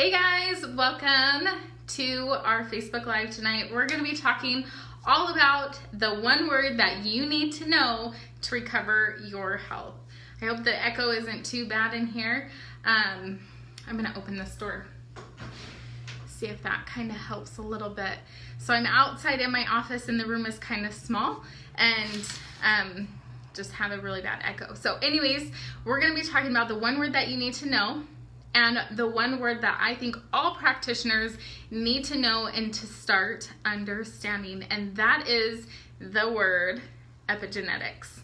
Hey guys, welcome to our Facebook Live tonight. We're going to be talking all about the one word that you need to know to recover your health. I hope the echo isn't too bad in here. I'm going to open this door. See if that kind of helps a little bit. So I'm outside in my office and the room is kind of small and just have a really bad echo. So anyways, we're going to be talking about the one word that you need to know, and the one word that I think all practitioners need to know and to start understanding, and that is the word epigenetics.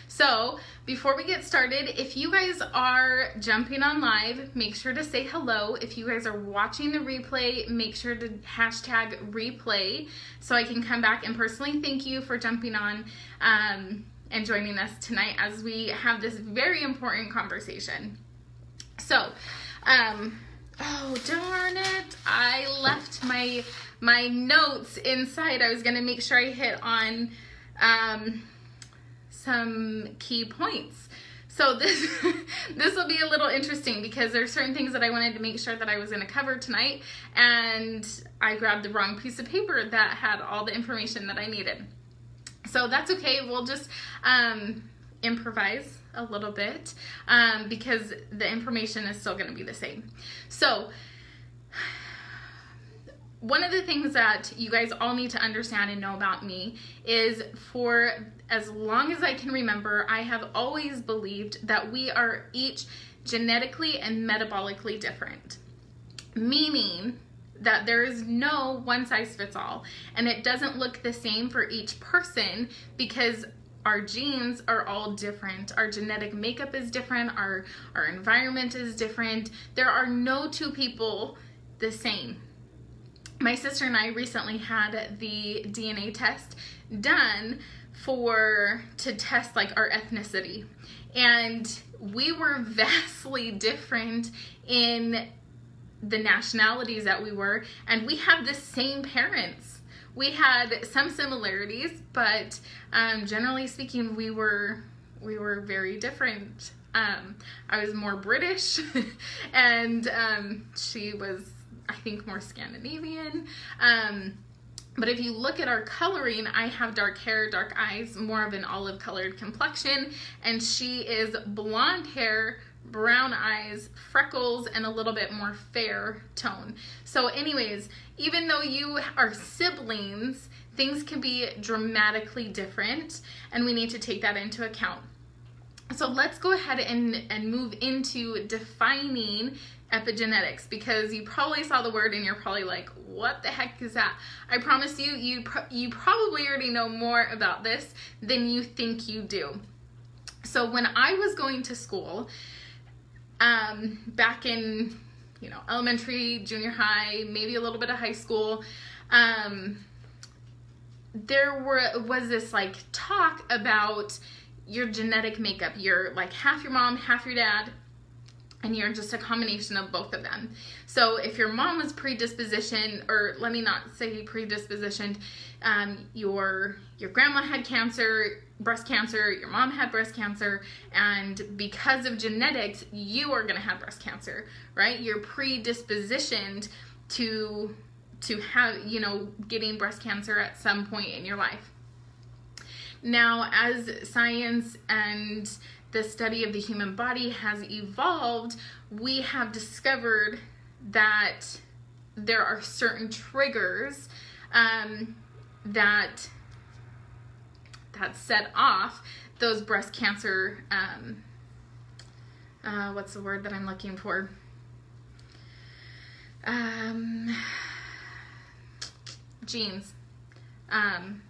So before we get started, if you guys are jumping on live, make sure to say hello. If you guys are watching the replay, make sure to hashtag replay so I can come back and personally thank you for jumping on and joining us tonight as we have this very important conversation. So, oh darn it, I left my notes inside. I was gonna make sure I hit on some key points. So this will be a little interesting because there's certain things that I wanted to make sure that I was gonna cover tonight, and I grabbed the wrong piece of paper that had all the information that I needed. So that's okay, we'll just improvise a little bit because the information is still going to be the same. So one of the things that you guys all need to understand and know about me is, for as long as I can remember, I have always believed that we are each genetically and metabolically different, meaning that there is no one size fits all, and it doesn't look the same for each person because our genes are all different. Our genetic makeup is different. Our environment is different. There are no two people the same. My sister and I recently had the DNA test done to test like our ethnicity, and we were vastly different in the nationalities that we were, and we have the same parents. We had some similarities, but generally speaking, we were very different. I was more British, and she was, I think, more Scandinavian. But if you look at our coloring, I have dark hair, dark eyes, more of an olive colored complexion, and she is blonde hair, brown eyes, freckles, and a little bit more fair tone. So anyways, even though you are siblings, things can be dramatically different, and we need to take that into account. So let's go ahead and move into defining epigenetics, because you probably saw the word and you're probably like, what the heck is that? I promise you, you probably already know more about this than you think you do. So when I was going to school, back in, elementary, junior high, maybe a little bit of high school, there was this like talk about your genetic makeup. You're like half your mom, half your dad, and you're just a combination of both of them. So if your mom was predispositioned, or let me not say predispositioned, your grandma had cancer, breast cancer, your mom had breast cancer, and because of genetics, you are gonna have breast cancer, right? You're predispositioned to have, getting breast cancer at some point in your life. Now, as science and the study of the human body has evolved, we have discovered that there are certain triggers that set off those breast cancer, what's the word that I'm looking for? Genes.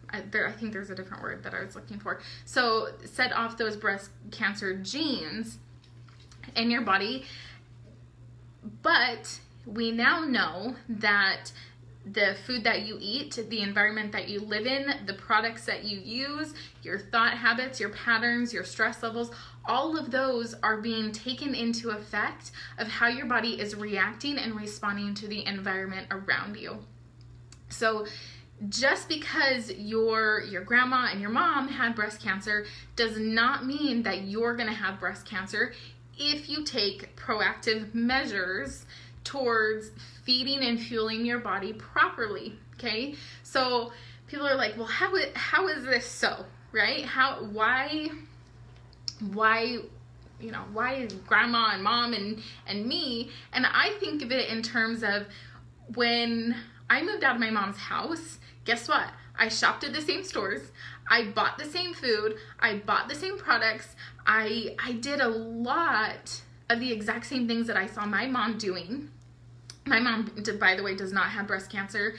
I think there's a different word that I was looking for. So set off those breast cancer genes in your body. But we now know that the food that you eat, the environment that you live in, the products that you use, your thought habits, your patterns, your stress levels, all of those are being taken into effect of how your body is reacting and responding to the environment around you. So just because your grandma and your mom had breast cancer does not mean that you're going to have breast cancer if you take proactive measures towards feeding and fueling your body properly, okay? So people are like, well, how is this so, right? Why, you know, why grandma and mom and me? And I think of it in terms of when I moved out of my mom's house, guess what? I shopped at the same stores. I bought the same food. I bought the same products. I did a lot of the exact same things that I saw my mom doing. My mom, by the way, does not have breast cancer.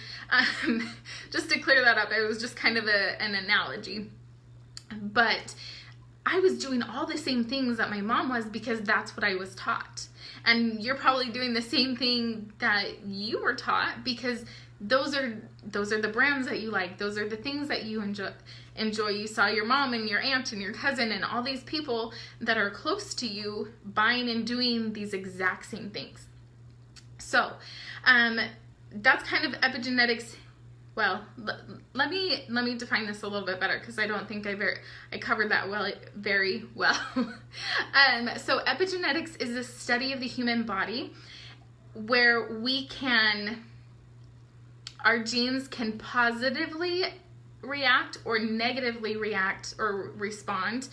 Just to clear that up, it was just kind of an analogy. But I was doing all the same things that my mom was because that's what I was taught. And you're probably doing the same thing that you were taught because those are the brands that you like. Those are the things that you enjoy. You saw your mom and your aunt and your cousin and all these people that are close to you buying and doing these exact same things. So that's kind of epigenetics. Well, let me define this a little bit better because I don't think I covered that very well. So epigenetics is the study of the human body where our genes can positively react or negatively react or respond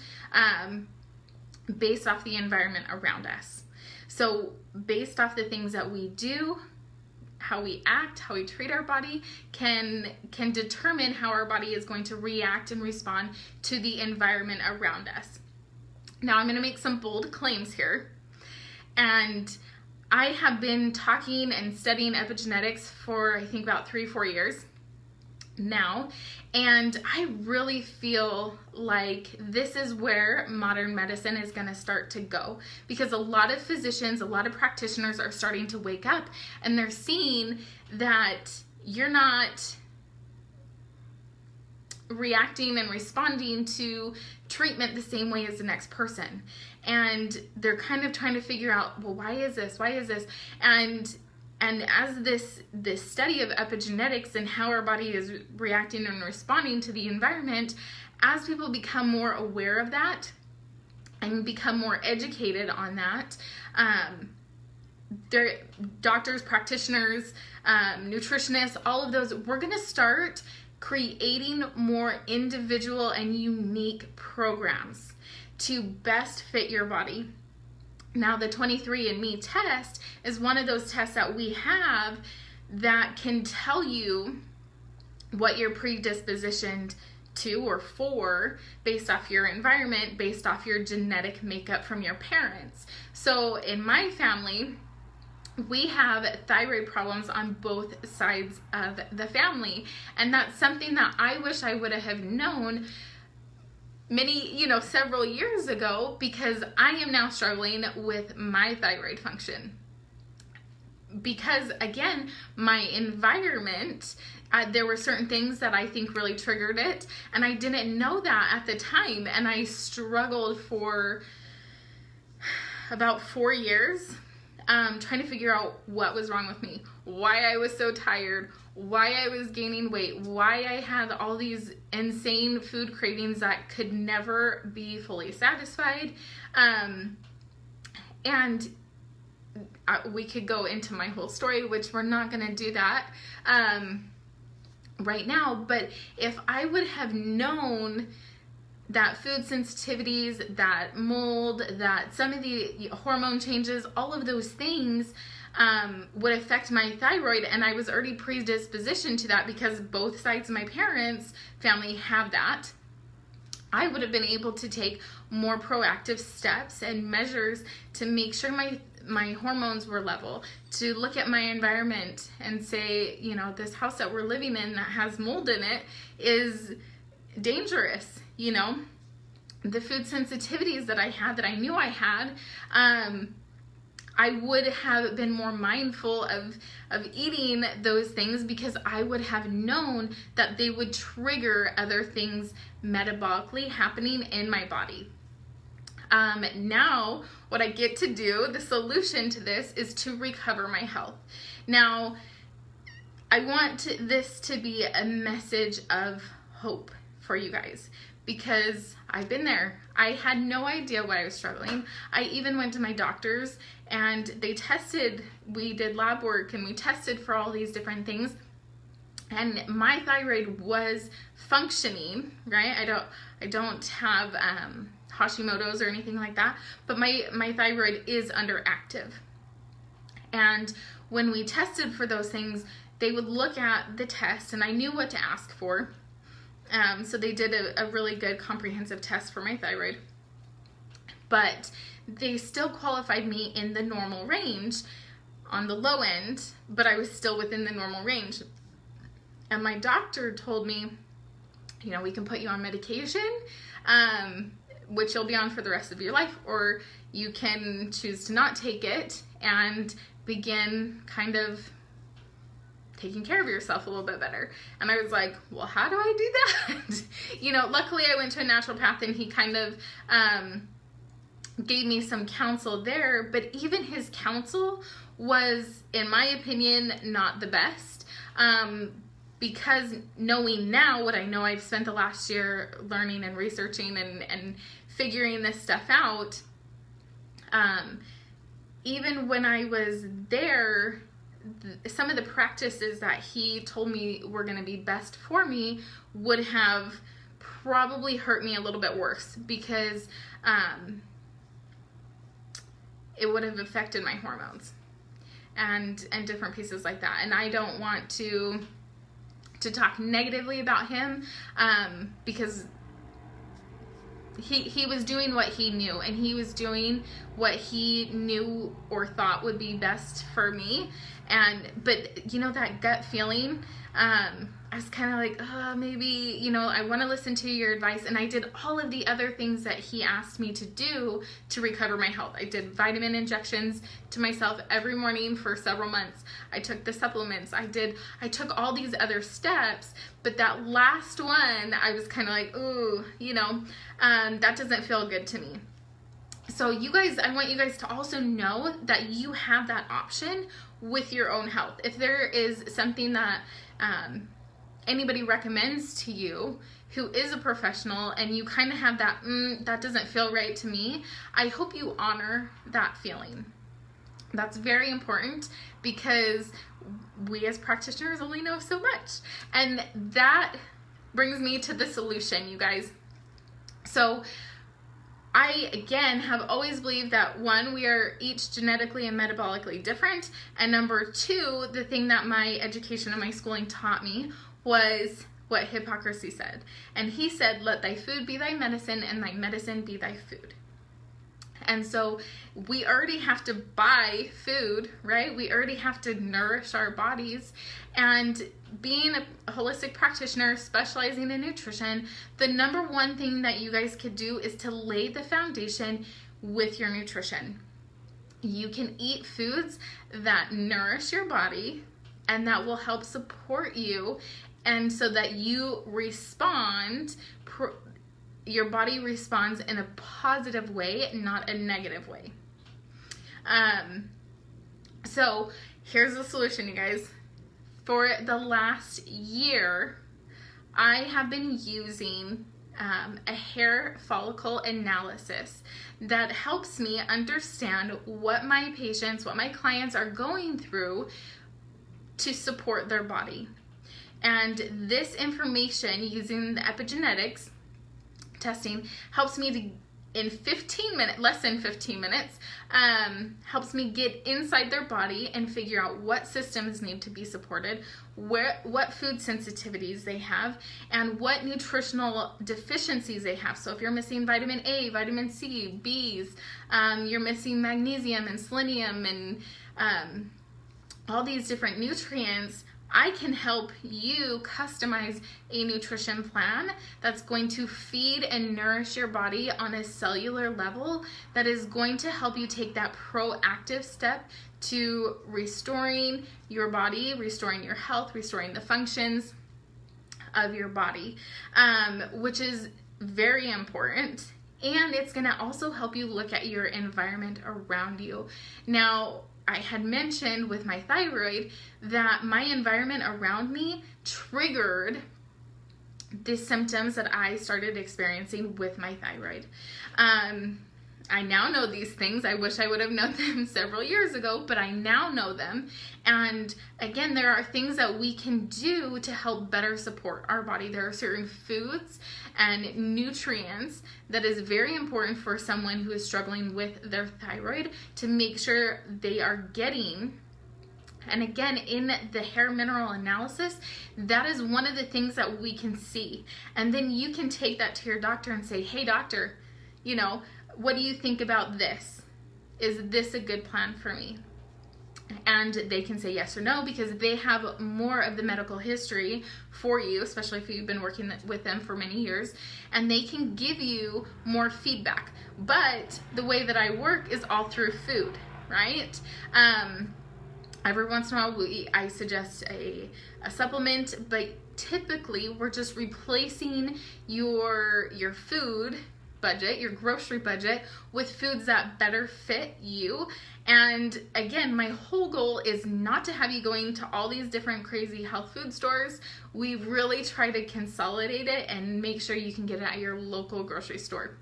based off the environment around us. So based off the things that we do, how we act, how we treat our body can determine how our body is going to react and respond to the environment around us. Now I'm going to make some bold claims here. And I have been talking and studying epigenetics for I think about 3-4 years now, and I really feel like this is where modern medicine is going to start to go, because a lot of physicians, a lot of practitioners are starting to wake up and they're seeing that you're not reacting and responding to treatment the same way as the next person, and they're kind of trying to figure out, well, why is this, and as this study of epigenetics and how our body is reacting and responding to the environment, as people become more aware of that and become more educated on that, doctors, practitioners, nutritionists, all of those, we're going to start creating more individual and unique programs to best fit your body. Now, the 23andMe test is one of those tests that we have that can tell you what you're predispositioned to or for based off your environment, based off your genetic makeup from your parents. So in my family, we have thyroid problems on both sides of the family, and that's something that I wish I would have known several years ago, because I am now struggling with my thyroid function. Because again, my environment, there were certain things that I think really triggered it, and I didn't know that at the time, and I struggled for about 4 years trying to figure out what was wrong with me, why I was so tired, why I was gaining weight, why I had all these insane food cravings that could never be fully satisfied. And we could go into my whole story, which we're not going to do that right now. But if I would have known that food sensitivities, that mold, that some of the hormone changes, all of those things would affect my thyroid, and I was already predispositioned to that because both sides of my parents' family have that, I would have been able to take more proactive steps and measures to make sure my hormones were level, to look at my environment and say, this house that we're living in that has mold in it is dangerous. The food sensitivities that I had, that I knew I had, I would have been more mindful of eating those things, because I would have known that they would trigger other things metabolically happening in my body. Now, what I get to do, the solution to this, is to recover my health. Now, I want this to be a message of hope for you guys, because I've been there. I had no idea why I was struggling. I even went to my doctors and they tested, we did lab work and we tested for all these different things. And my thyroid was functioning, right? I don't have Hashimoto's or anything like that, but my thyroid is underactive. And when we tested for those things, they would look at the test and I knew what to ask for. So they did a really good comprehensive test for my thyroid, but they still qualified me in the normal range on the low end, but I was still within the normal range. And my doctor told me, you know, we can put you on medication, which you'll be on for the rest of your life, or you can choose to not take it and begin kind of taking care of yourself a little bit better. And I was like, well, how do I do that? You know, luckily I went to a naturopath and he kind of gave me some counsel there, but even his counsel was, in my opinion, not the best. Because knowing now what I know, I've spent the last year learning and researching and figuring this stuff out. Even when I was there, some of the practices that he told me were going to be best for me would have probably hurt me a little bit worse, because it would have affected my hormones and different pieces like that. And I don't want to talk negatively about him, because he was doing what he knew, and he was doing what he knew or thought would be best for me. But you know, that gut feeling, I was kind of like, oh, maybe, you know, I want to listen to your advice. And I did all of the other things that he asked me to do to recover my health. I did vitamin injections to myself every morning for several months. I took the supplements. I took all these other steps, but that last one, I was kind of like, ooh, you know, that doesn't feel good to me. So you guys, I want you guys to also know that you have that option with your own health. If there is something that anybody recommends to you who is a professional and you kind of have that, that doesn't feel right to me, I hope you honor that feeling. That's very important, because we as practitioners only know so much. And that brings me to the solution, you guys. So I, again, have always believed that, one, we are each genetically and metabolically different. And number two, the thing that my education and my schooling taught me was what Hippocrates said. And he said, let thy food be thy medicine and thy medicine be thy food. And so we already have to buy food, right? We already have to nourish our bodies. And being a holistic practitioner specializing in nutrition, the number one thing that you guys could do is to lay the foundation with your nutrition. You can eat foods that nourish your body and that will help support you, and so that you respond, your body responds in a positive way, not a negative way. So here's the solution, you guys. For the last year, I have been using a hair follicle analysis that helps me understand what my patients, what my clients are going through to support their body. And this information, using the epigenetics testing, helps me to, in 15 minutes, less than 15 minutes, helps me get inside their body and figure out what systems need to be supported, what food sensitivities they have, and what nutritional deficiencies they have. So if you're missing vitamin A, vitamin C, Bs, you're missing magnesium and selenium and all these different nutrients, I can help you customize a nutrition plan that's going to feed and nourish your body on a cellular level, that is going to help you take that proactive step to restoring your body, restoring your health, restoring the functions of your body, which is very important. And it's going to also help you look at your environment around you. Now, I had mentioned with my thyroid that my environment around me triggered the symptoms that I started experiencing with my thyroid. I now know these things. I wish I would have known them several years ago, but I now know them. And again, there are things that we can do to help better support our body. There are certain foods and nutrients that is very important for someone who is struggling with their thyroid to make sure they are getting. And again, in the hair mineral analysis, that is one of the things that we can see. And then you can take that to your doctor and say, hey doctor, you know, what do you think about this? Is this a good plan for me? And they can say yes or no, because they have more of the medical history for you, especially if you've been working with them for many years, and they can give you more feedback. But the way that I work is all through food, right? Every once in a while, I suggest a supplement, but typically we're just replacing your food budget, your grocery budget, with foods that better fit you. And again, my whole goal is not to have you going to all these different crazy health food stores. We really try to consolidate it and make sure you can get it at your local grocery store.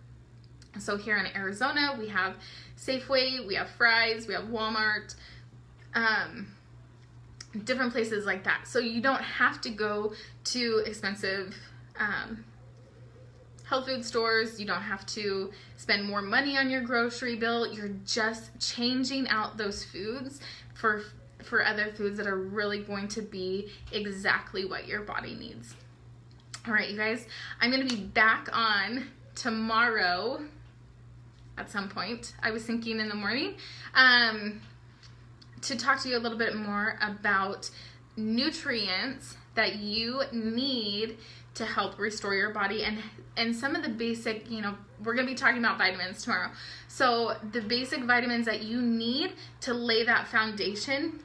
So here in Arizona, we have Safeway, we have Fry's, we have Walmart, different places like that. So you don't have to go to expensive health food stores. You don't have to spend more money on your grocery bill. You're just changing out those foods for other foods that are really going to be exactly what your body needs. All right, you guys, I'm going to be back on tomorrow at some point. I was thinking in the morning to talk to you a little bit more about nutrients that you need to help restore your body, and some of the basic, you know, we're going to be talking about vitamins tomorrow. So the basic vitamins that you need to lay that foundation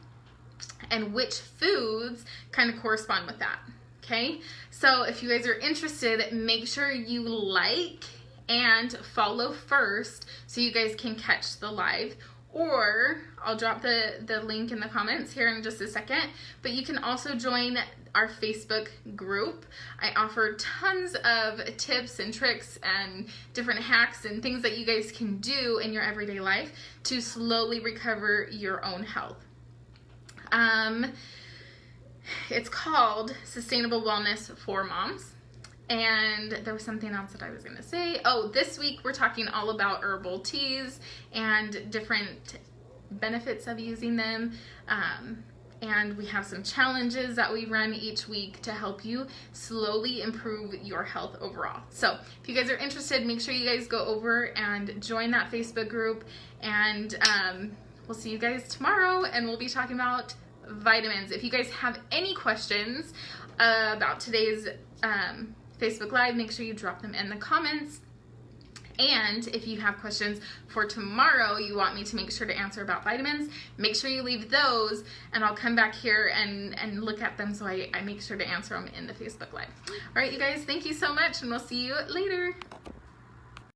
and which foods kind of correspond with that. Okay. So if you guys are interested, make sure you like and follow first so you guys can catch the live. Or I'll drop the link in the comments here in just a second, but you can also join our Facebook group. I offer tons of tips and tricks and different hacks and things that you guys can do in your everyday life to slowly recover your own health. It's called Sustainable Wellness for Moms. And there was something else that I was going to say. Oh, this week we're talking all about herbal teas and different benefits of using them. And we have some challenges that we run each week to help you slowly improve your health overall. So if you guys are interested, make sure you guys go over and join that Facebook group. And we'll see you guys tomorrow, and we'll be talking about vitamins. If you guys have any questions about today's Facebook Live, make sure you drop them in the comments. And if you have questions for tomorrow you want me to make sure to answer about vitamins, make sure you leave those, and I'll come back here and look at them so I make sure to answer them in the Facebook Live. All right, you guys, thank you so much, and we'll see you later.